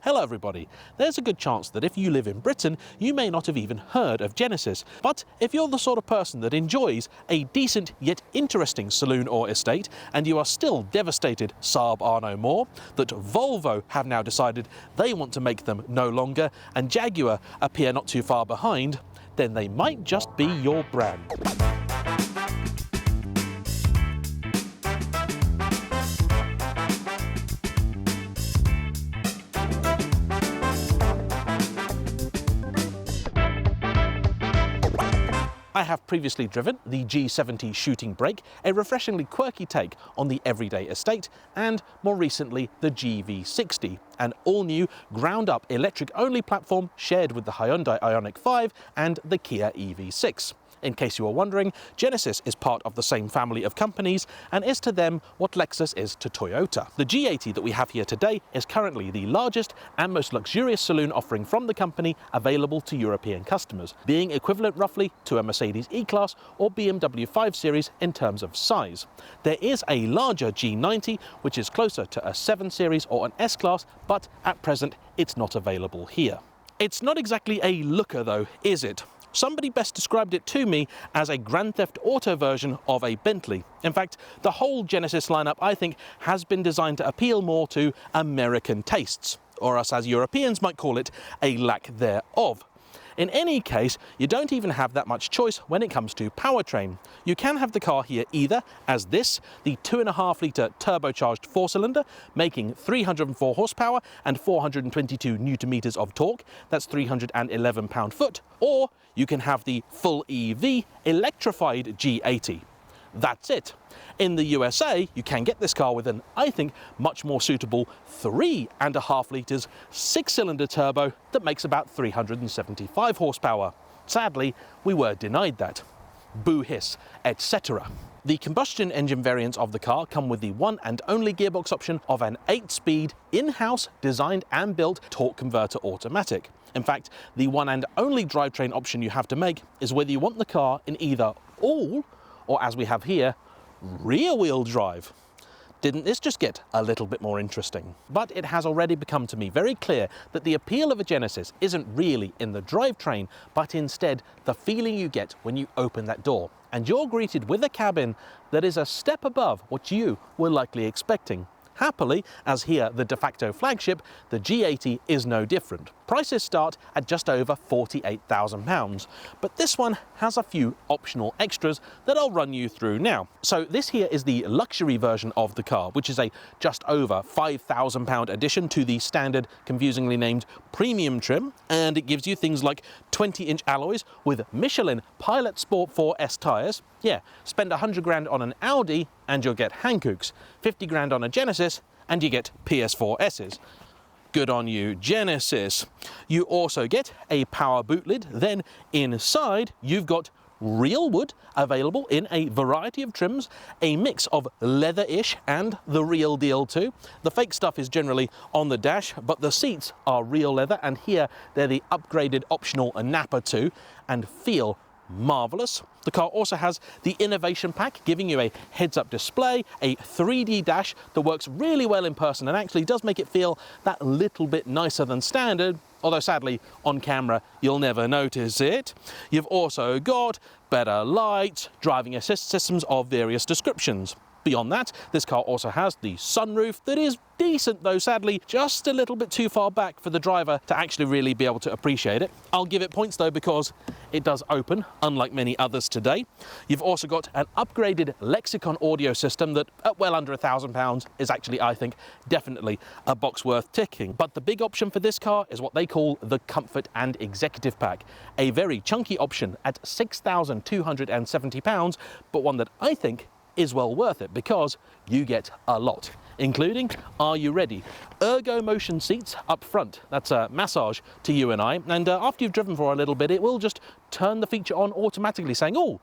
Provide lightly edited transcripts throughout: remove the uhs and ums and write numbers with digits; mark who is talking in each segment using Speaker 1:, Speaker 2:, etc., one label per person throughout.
Speaker 1: Hello everybody. There's a good chance that if you live in Britain, you may not have even heard of Genesis. But if you're the sort of person that enjoys a decent yet interesting saloon or estate, and you are still devastated SAAB are no more, that Volvo have now decided they want to make them no longer, and Jaguar appear not too far behind, then they might just be your brand. I have previously driven the G70 shooting brake, a refreshingly quirky take on the everyday estate, and more recently the GV60, an all-new ground-up electric-only platform shared with the Hyundai Ioniq 5 and the Kia EV6. In case you are wondering, Genesis is part of the same family of companies and is to them what Lexus is to Toyota. The G80 that we have here today is currently the largest and most luxurious saloon offering from the company available to European customers, being equivalent roughly to a Mercedes E-Class or BMW 5 Series in terms of size. There is a larger G90 which is closer to a 7 Series or an S-Class, but at present it's not available here. It's not exactly a looker though, is it? Somebody best described it to me as a Grand Theft Auto version of a Bentley. In fact, the whole Genesis lineup, I think, has been designed to appeal more to American tastes, or as Europeans might call it, a lack thereof. In any case, you don't even have that much choice when it comes to powertrain. You can have the car here either as this, the 2.5-litre turbocharged 4-cylinder, making 304 horsepower and 422 newton-meters of torque, that's 311 pound-foot, or you can have the full EV electrified G80. That's it. In the USA, you can get this car with an, I think, much more suitable 3.5 litres 6-cylinder turbo that makes about 375 horsepower. Sadly, we were denied that. Boo hiss, etc. The combustion engine variants of the car come with the one and only gearbox option of an 8-speed, in-house designed and built torque converter automatic. In fact, the one and only drivetrain option you have to make is whether you want the car in either all, or as we have here, rear-wheel drive. Didn't this just get a little bit more interesting? But it has already become to me very clear that the appeal of a Genesis isn't really in the drivetrain, but instead the feeling you get when you open that door, and you're greeted with a cabin that is a step above what you were likely expecting. Happily, as here the de facto flagship, the G80 is no different. Prices start at just over £48,000, but this one has a few optional extras that I'll run you through now. So this here is the luxury version of the car, which is a just over £5,000 addition to the standard, confusingly named premium trim, and it gives you things like 20-inch alloys with Michelin Pilot Sport 4S tyres. Yeah, spend 100 grand on an Audi and you'll get Hankooks, 50 grand on a Genesis and you get PS4Ss. Good on you, Genesis. You also get a power boot lid, then inside you've got real wood available in a variety of trims, a mix of leather-ish and the real deal too. The fake stuff is generally on the dash, but the seats are real leather, and here they're the upgraded optional Nappa too, and feel marvellous. The car also has the innovation pack, giving you a heads-up display, a 3D dash that works really well in person and actually does make it feel that little bit nicer than standard, although sadly on camera you'll never notice it. You've also got better lights, driving assist systems of various descriptions. Beyond that, this car also has the sunroof that is decent, though sadly just a little bit too far back for the driver to actually really be able to appreciate it. I'll give it points though because it does open, unlike many others today. You've also got an upgraded Lexicon audio system that at well under £1,000 is actually, I think, definitely a box worth ticking. But the big option for this car is what they call the Comfort and Executive Pack, a very chunky option at £6,270, but one that I think is well worth it because you get a lot, including, are you ready, ergo motion seats up front. That's a massage to you and I, and after you've driven for a little bit it will just turn the feature on automatically saying, oh,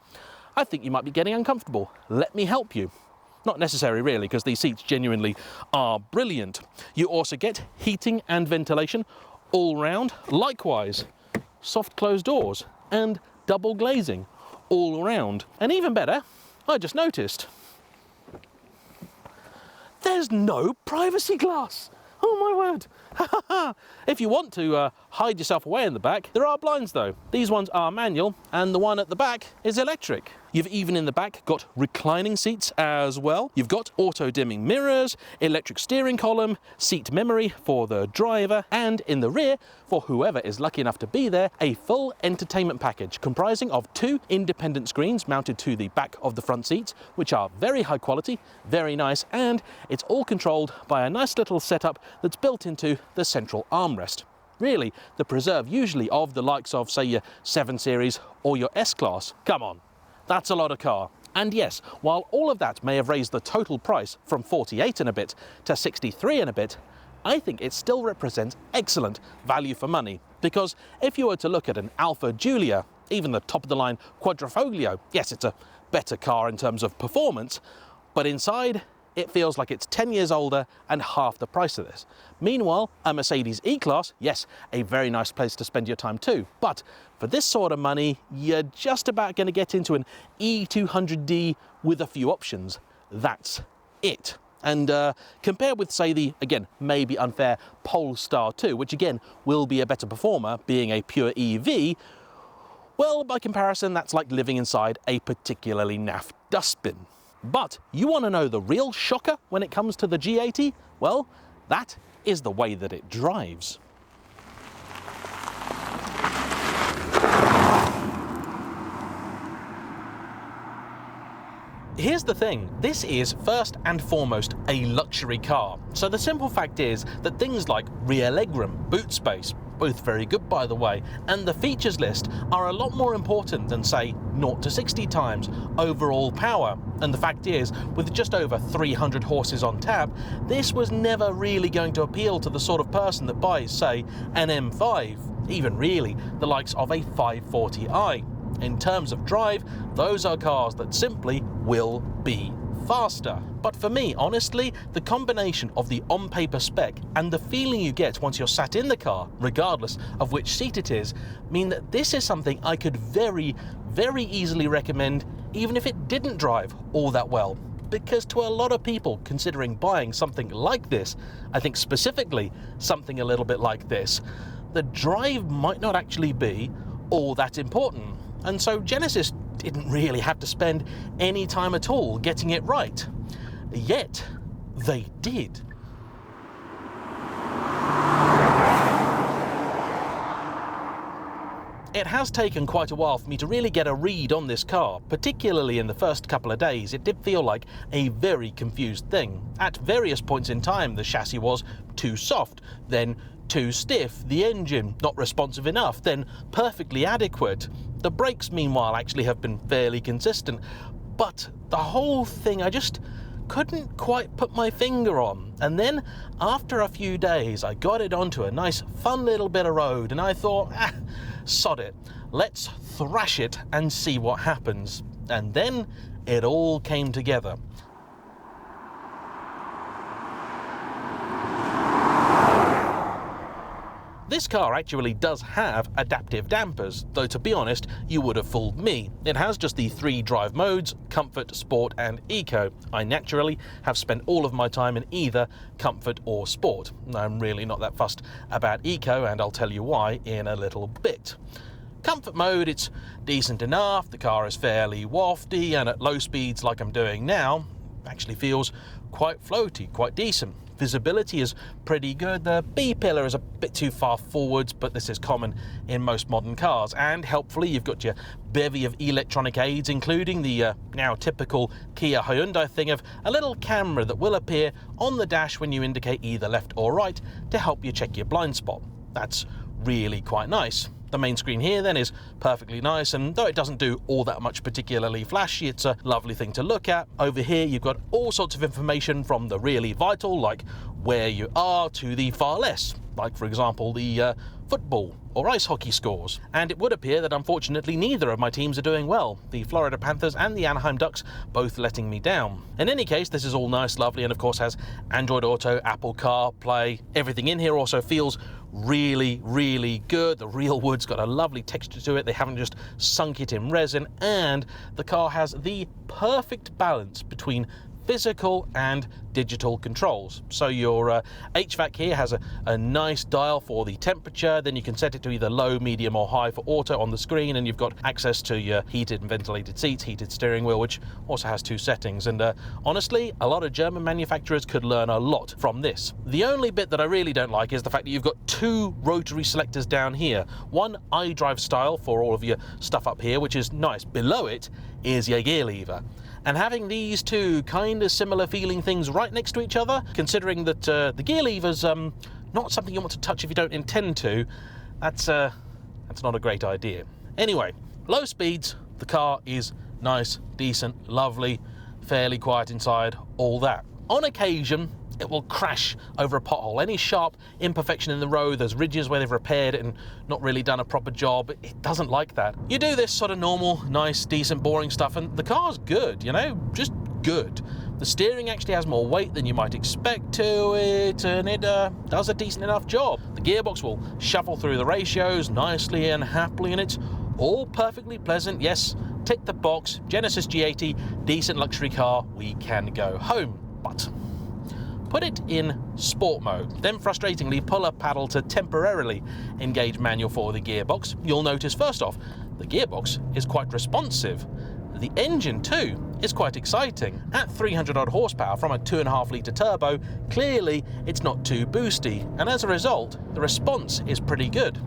Speaker 1: I think you might be getting uncomfortable, let me help you. Not necessary really, because these seats genuinely are brilliant. You also get heating and ventilation all round, likewise soft closed doors and double glazing all around. And even better, I just noticed, there's no privacy glass. Oh my word, If you want to hide yourself away in the back, there are blinds though. These ones are manual and the one at the back is electric. You've even in the back got reclining seats as well. You've got auto dimming mirrors, electric steering column, seat memory for the driver, and in the rear, for whoever is lucky enough to be there, a full entertainment package comprising of 2 independent screens mounted to the back of the front seats, which are very high quality, very nice, and it's all controlled by a nice little setup that's built into the central armrest. Really, the preserve usually of the likes of, say, your 7 Series or your S-Class. Come on, that's a lot of car. And yes, while all of that may have raised the total price from 48 and a bit to 63 and a bit, I think it still represents excellent value for money. Because if you were to look at an Alfa Giulia, even the top-of-the-line Quadrifoglio, yes, it's a better car in terms of performance, but inside, it feels like it's 10 years older and half the price of this. Meanwhile, a Mercedes E-Class, yes, a very nice place to spend your time too, but for this sort of money, you're just about going to get into an E200D with a few options. That's it. And compared with, say, the, again, maybe unfair Polestar 2, which again will be a better performer, being a pure EV, well, by comparison, that's like living inside a particularly naff dustbin. But you want to know the real shocker when it comes to the G80? Well, that is the way that it drives. Here's the thing, this is first and foremost a luxury car. So the simple fact is that things like rear legroom, boot space, both very good by the way, and the features list are a lot more important than, say, 0 to 60 times overall power. And the fact is, with just over 300 horses on tap, this was never really going to appeal to the sort of person that buys, say, an M5, even really the likes of a 540i. In terms of drive, those are cars that simply will be faster. But for me, honestly, the combination of the on-paper spec and the feeling you get once you're sat in the car, regardless of which seat it is, mean that this is something I could very, very easily recommend, even if it didn't drive all that well. Because to a lot of people considering buying something like this, I think specifically something a little bit like this, the drive might not actually be all that important. And so Genesis didn't really have to spend any time at all getting it right. Yet, they did. It has taken quite a while for me to really get a read on this car, particularly in the first couple of days. It did feel like a very confused thing. At various points in time, the chassis was too soft, then too stiff, the engine not responsive enough, then perfectly adequate. The brakes, meanwhile, actually have been fairly consistent, but the whole thing I just couldn't quite put my finger on. And then, after a few days, I got it onto a nice, fun little bit of road, and I thought, sod it, let's thrash it and see what happens. And then, it all came together. This car actually does have adaptive dampers, though to be honest, you would have fooled me. It has just the 3 drive modes, Comfort, Sport and Eco. I naturally have spent all of my time in either Comfort or Sport. I'm really not that fussed about Eco, and I'll tell you why in a little bit. Comfort mode, it's decent enough, the car is fairly wafty, and at low speeds like I'm doing now, actually feels quite floaty, quite decent. Visibility is pretty good. The B-pillar is a bit too far forwards, but this is common in most modern cars. And helpfully, you've got your bevy of electronic aids, including the now typical Kia Hyundai thing of a little camera that will appear on the dash when you indicate either left or right to help you check your blind spot. That's really quite nice. The main screen here then is perfectly nice, and though it doesn't do all that much particularly flashy, it's a lovely thing to look at. Over here you've got all sorts of information from the really vital, like where you are, to the far less, like for example the football or ice hockey scores. And it would appear that unfortunately neither of my teams are doing well, the Florida Panthers and the Anaheim Ducks both letting me down. In any case, this is all nice, lovely, and of course has Android Auto, Apple CarPlay. Everything in here also feels really, really good. The real wood's got a lovely texture to it. They haven't just sunk it in resin, and the car has the perfect balance between physical and digital controls. So your HVAC here has a nice dial for the temperature, then you can set it to either low, medium or high for auto on the screen, and you've got access to your heated and ventilated seats, heated steering wheel, which also has 2 settings. And honestly, a lot of German manufacturers could learn a lot from this. The only bit that I really don't like is the fact that you've got 2 rotary selectors down here. One iDrive style for all of your stuff up here, which is nice. Below it is your gear lever. And having these 2 kind of similar feeling things right next to each other, considering that the gear lever's not something you want to touch if you don't intend to, that's not a great idea. Anyway, low speeds, the car is nice, decent, lovely, fairly quiet inside, all that. On occasion, it will crash over a pothole. Any sharp imperfection in the road, there's ridges where they've repaired it and not really done a proper job. It doesn't like that. You do this sort of normal, nice, decent, boring stuff and the car's good, you know, just good. The steering actually has more weight than you might expect to it, and it does a decent enough job. The gearbox will shuffle through the ratios nicely and happily, and it's all perfectly pleasant. Yes, tick the box, Genesis G80, decent luxury car, we can go home. But put it in sport mode, then frustratingly pull a paddle to temporarily engage manual for the gearbox. You'll notice first off, the gearbox is quite responsive. The engine too is quite exciting. At 300 odd horsepower from a 2.5 litre turbo, clearly it's not too boosty, and as a result, the response is pretty good.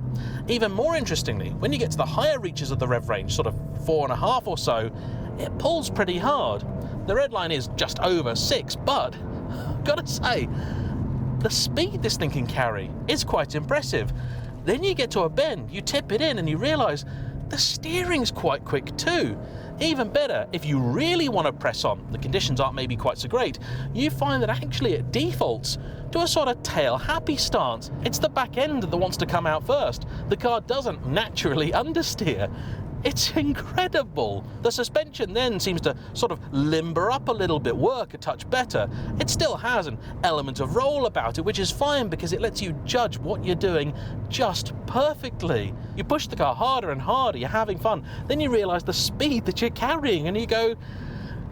Speaker 1: Even more interestingly, when you get to the higher reaches of the rev range, sort of 4.5 or so, it pulls pretty hard. The red line is just over 6, but gotta say, the speed this thing can carry is quite impressive. Then you get to a bend, you tip it in and you realise the steering's quite quick too. Even better, if you really want to press on, the conditions aren't maybe quite so great, you find that actually it defaults to a sort of tail happy stance. It's the back end that wants to come out first. The car doesn't naturally understeer. It's incredible. The suspension then seems to sort of limber up a little bit, work a touch better. It still has an element of roll about it, which is fine because it lets you judge what you're doing just perfectly. You push the car harder and harder, you're having fun, then you realise the speed that you're carrying and you go,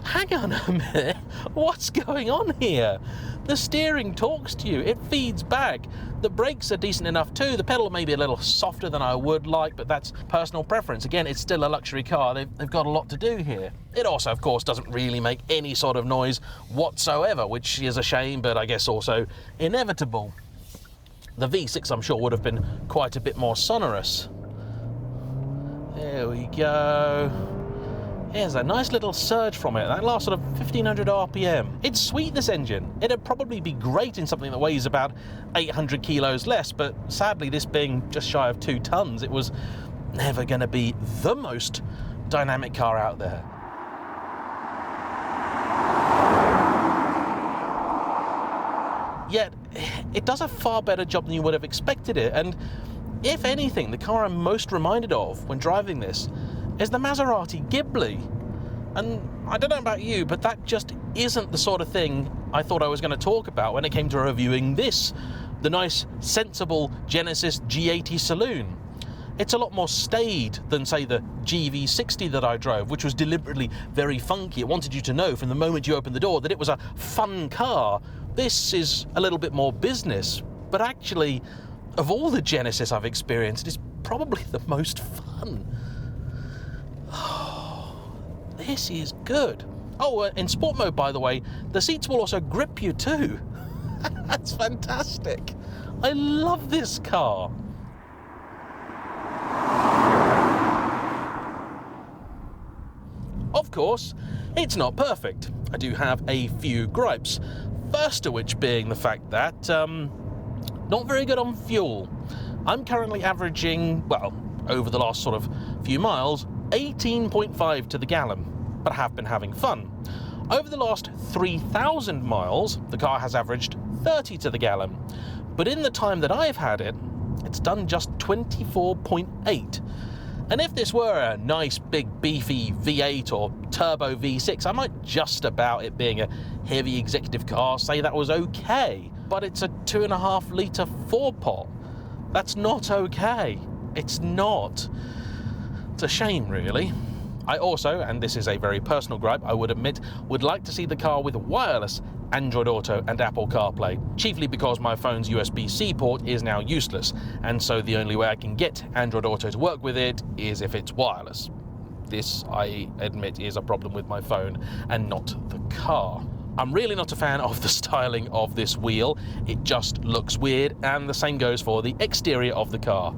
Speaker 1: hang on a minute, what's going on here? The steering talks to you, it feeds back. The brakes are decent enough too. The pedal may be a little softer than I would like, but that's personal preference. Again, it's still a luxury car. They've got a lot to do here. It also, of course, doesn't really make any sort of noise whatsoever, which is a shame, but I guess also inevitable. The V6, I'm sure, would have been quite a bit more sonorous. There we go. Here's a nice little surge from it. That last sort of 1500 RPM. It's sweet, this engine. It'd probably be great in something that weighs about 800 kilos less, but sadly, this being just shy of 2 tons, it was never going to be the most dynamic car out there. Yet, it does a far better job than you would have expected it, and if anything, the car I'm most reminded of when driving this is the Maserati Ghibli. And I don't know about you, but that just isn't the sort of thing I thought I was going to talk about when it came to reviewing this, the nice, sensible Genesis G80 Saloon. It's a lot more staid than, say, the GV60 that I drove, which was deliberately very funky. It wanted you to know from the moment you opened the door that it was a fun car. This is a little bit more business, but actually, of all the Genesis I've experienced, it's probably the most fun. This is good. Oh, in sport mode, by the way, the seats will also grip you too. That's fantastic. I love this car. Of course, it's not perfect. I do have a few gripes. First of which being the fact that, not very good on fuel. I'm currently averaging, well, over the last sort of few miles, 18.5 to the gallon, but I have been having fun. Over the last 3,000 miles, the car has averaged 30 to the gallon, but in the time that I've had it, it's done just 24.8. And if this were a nice, big, beefy V8 or turbo V6, I might just about it being a heavy executive car say that was okay. But it's a 2.5 litre 4-pot. That's not okay. It's not. It's a shame, really. I also, and this is a very personal gripe, I would admit, would like to see the car with wireless Android Auto and Apple CarPlay, chiefly because my phone's USB-C port is now useless, and so the only way I can get Android Auto to work with it is if it's wireless. This, I admit, is a problem with my phone and not the car. I'm really not a fan of the styling of this wheel. It just looks weird, and the same goes for the exterior of the car.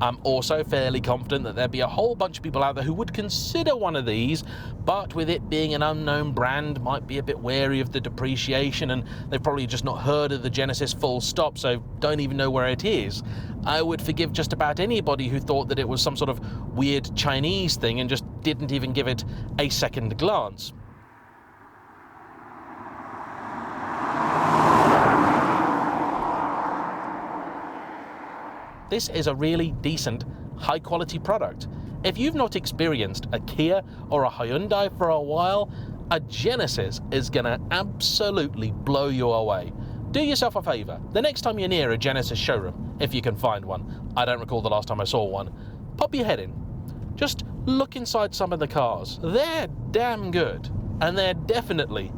Speaker 1: I'm also fairly confident that there'd be a whole bunch of people out there who would consider one of these, but with it being an unknown brand, might be a bit wary of the depreciation, and they've probably just not heard of the Genesis full stop, so don't even know where it is. I would forgive just about anybody who thought that it was some sort of weird Chinese thing and just didn't even give it a second glance. This is a really decent, high-quality product. If you've not experienced a Kia or a Hyundai for a while, a Genesis is gonna absolutely blow you away. Do yourself a favor. The next time you're near a Genesis showroom, if you can find one, I don't recall the last time I saw one, pop your head in. Just look inside some of the cars. They're damn good, and they're definitely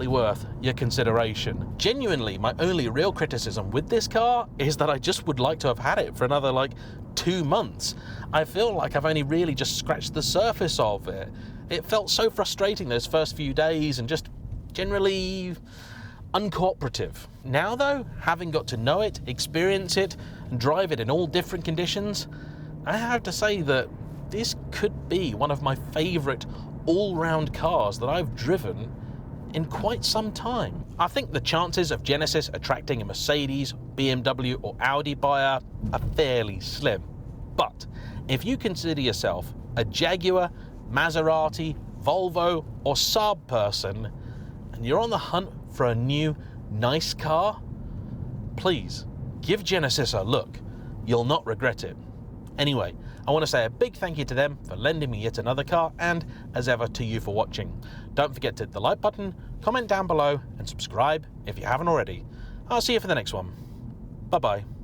Speaker 1: worth your consideration. Genuinely, my only real criticism with this car is that I just would like to have had it for another, 2 months. I feel like I've only really just scratched the surface of it. It felt so frustrating those first few days and just generally uncooperative. Now though, having got to know it, experience it, and drive it in all different conditions, I have to say that this could be one of my favourite all-round cars that I've driven in quite some time. I think the chances of Genesis attracting a Mercedes, BMW or Audi buyer are fairly slim. But if you consider yourself a Jaguar, Maserati, Volvo or SAAB person and you're on the hunt for a new, nice car, please give Genesis a look. You'll not regret it. Anyway, I want to say a big thank you to them for lending me yet another car, and as ever to you for watching. Don't forget to hit the like button, comment down below and subscribe if you haven't already. I'll see you for the next one. Bye bye.